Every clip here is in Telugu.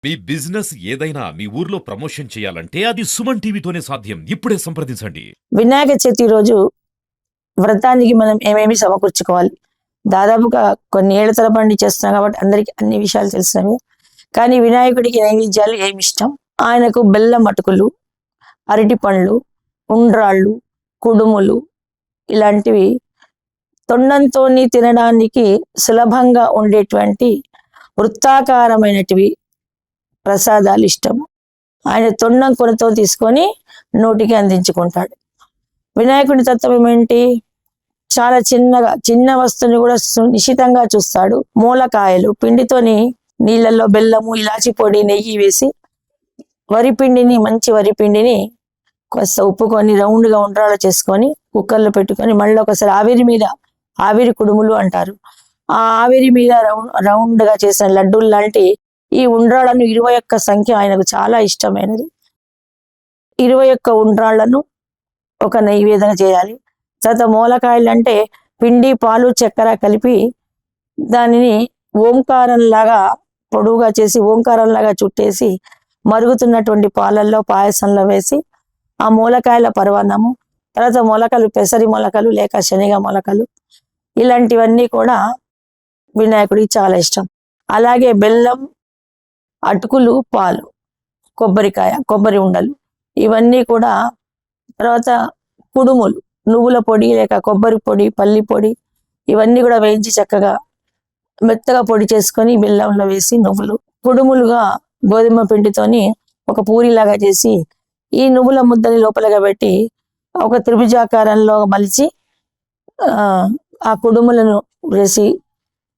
మీ బిజినెస్ ఏదైనా మీ ఊర్లో ప్రమోషన్ చేయాలంటే అది సుమన్ టీవీతోనే సాధ్యం. ఇప్పుడే సంప్రదించండి. వినాయక చవితి రోజు వ్రతానికి మనం ఏమేమి సమకూర్చుకోవాలి? దాదాపుగా కొన్ని ఏళ్ల తరబడి చేస్తున్నాం కాబట్టి అందరికీ అన్ని విషయాలు తెలిసినవి. కానీ వినాయకుడికి నైవేద్యాలు ఏమి ఇష్టం? ఆయనకు బెల్లం అటుకులు, అరటి పండ్లు, ఉండ్రాళ్ళు, కుడుములు ఇలాంటివి తొండంతో తినడానికి సులభంగా ఉండేటువంటి వృత్తాకారమైనటివి ప్రసాదాలు ఇష్టం. ఆయన తొండం కొనతో తీసుకొని నోటికి అందించుకుంటాడు. వినాయకుడి తత్వం ఏంటి? చాలా చిన్న వస్తువుని కూడా నిశితంగా చూస్తాడు. మూలకాయలు పిండితోని నీళ్ళల్లో బెల్లము, ఇలాచి పొడి, నెయ్యి వేసి మంచి వరిపిండిని కాస్త ఉప్పుకొని రౌండ్గా ఉండ్రాలు చేసుకొని కుక్కర్లో పెట్టుకొని మళ్ళీ ఒకసారి ఆవిరి కుడుములు అంటారు. ఆ ఆవిరి మీద రౌండ్గా చేసిన లడ్డూలు లాంటి ఈ ఉండ్రాళ్ళను 21 సంఖ్య ఆయనకు చాలా ఇష్టమైనది. 21 ఉండ్రాళ్లను ఒక నైవేద్యం చేయాలి. తర్వాత మూలకాయలు అంటే పిండి, పాలు, చక్కెర కలిపి దానిని ఓంకారంలాగా పొడువుగా చేసి ఓంకారంలాగా చుట్టేసి మరుగుతున్నటువంటి పాలల్లో పాయసంలో వేసి ఆ మూలకాయల పరవాన్నము, తర్వాత మొలకలు, పెసరి మొలకలు లేక శనగ మొలకలు ఇలాంటివన్నీ కూడా వినాయకుడికి చాలా ఇష్టం. అలాగే బెల్లం, అటుకులు, పాలు, కొబ్బరికాయ, కొబ్బరి ఉండలు ఇవన్నీ కూడా. తర్వాత కుడుములు, నువ్వుల పొడి లేక కొబ్బరి పొడి, పల్లి పొడి ఇవన్నీ కూడా వేయించి చక్కగా మెత్తగా పొడి చేసుకొని బెల్లంలో వేసి నువ్వులు కుడుములుగా గోధుమ పిండితోని ఒక పూరిలాగా చేసి ఈ నువ్వుల ముద్దని లోపలగా పెట్టి ఒక త్రిభుజాకారంలో మలిచి ఆ కుడుములను వేసి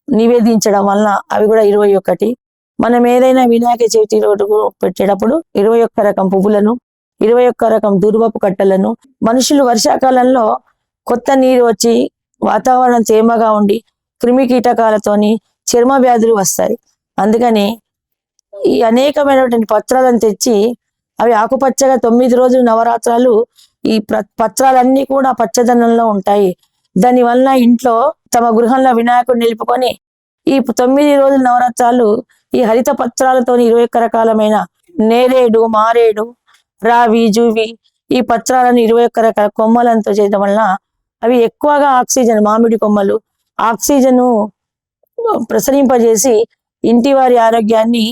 నివేదించడం వలన అవి కూడా 21. మనం ఏదైనా వినాయక చవితి రోజు పెట్టేటప్పుడు 21 రకం పువ్వులను, 21 రకం దూర్వపు కట్టలను, మనుషులు వర్షాకాలంలో కొత్త నీరు వచ్చి వాతావరణం తేమగా ఉండి క్రిమి కీటకాలతోని చర్మ వ్యాధులు వస్తాయి. అందుకని ఈ అనేకమైనటువంటి పత్రాలను తెచ్చి అవి ఆకుపచ్చగా 9 రోజులు నవరాత్రాలు ఈ పత్రాలన్నీ కూడా పచ్చదనంలో ఉంటాయి. దానివల్ల ఇంట్లో తమ గృహంలో వినాయకుడు నిలుపుకొని ఈ 9 రోజుల నవరాత్రాలు ఈ హరిత పత్రాలతోని 21 రకాలమైన నేరేడు, మారేడు, రావి, జూవి ఈ పత్రాలను 21 రకాల కొమ్మలంతో చేయడం వలన అవి ఎక్కువగా ఆక్సిజన్, మామిడి కొమ్మలు ఆక్సిజన్ ప్రసరింపజేసి ఇంటి వారి ఆరోగ్యాన్ని,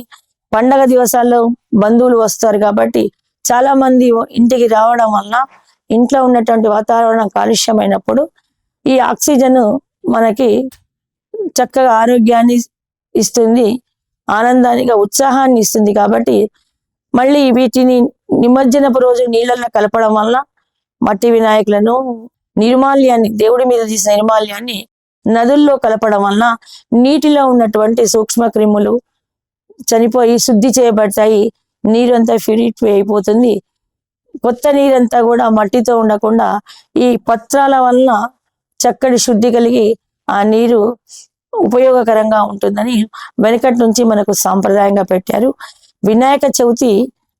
పండగ దివసాల్లో బంధువులు వస్తారు కాబట్టి చాలా మంది ఇంటికి రావడం వలన ఇంట్లో ఉన్నటువంటి వాతావరణం కాలుష్యమైనప్పుడు ఈ ఆక్సిజన్ మనకి చక్కగా ఆరోగ్యాన్ని ఇస్తుంది, ఆనందానికి ఉత్సాహాన్ని ఇస్తుంది. కాబట్టి మళ్ళీ వీటిని నిమజ్జనపు రోజు నీళ్ళల్లో కలపడం వల్ల మట్టి వినాయకులను నిర్మాల్యాన్ని, దేవుడి మీద తీసిన నిర్మాల్యాన్ని నదుల్లో కలపడం వలన నీటిలో ఉన్నటువంటి సూక్ష్మ క్రిములు చనిపోయి శుద్ధి చేయబడతాయి. నీరంతా ప్యూరిఫై అయిపోతుంది. కొత్త నీరంతా కూడా మట్టితో ఉండకుండా ఈ పత్రాల వలన చక్కటి శుద్ధి కలిగి ఆ నీరు ఉపయోగకరంగా ఉంటుందని వెనకటి నుంచి మనకు సాంప్రదాయంగా పెట్టారు. వినాయక చవితి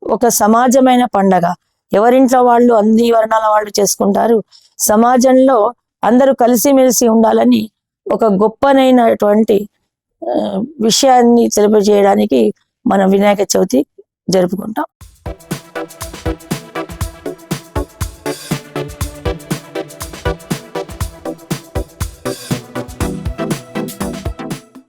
ఒక సమాజమైన పండగ. ఎవరింట్లో వాళ్ళు అన్ని వర్ణాల వాళ్ళు చేసుకుంటారు. సమాజంలో అందరూ కలిసిమెలిసి ఉండాలని ఒక గొప్పనైనటువంటి విషయాన్ని తెలియజేయడానికి మనం వినాయక చవితి జరుపుకుంటాం.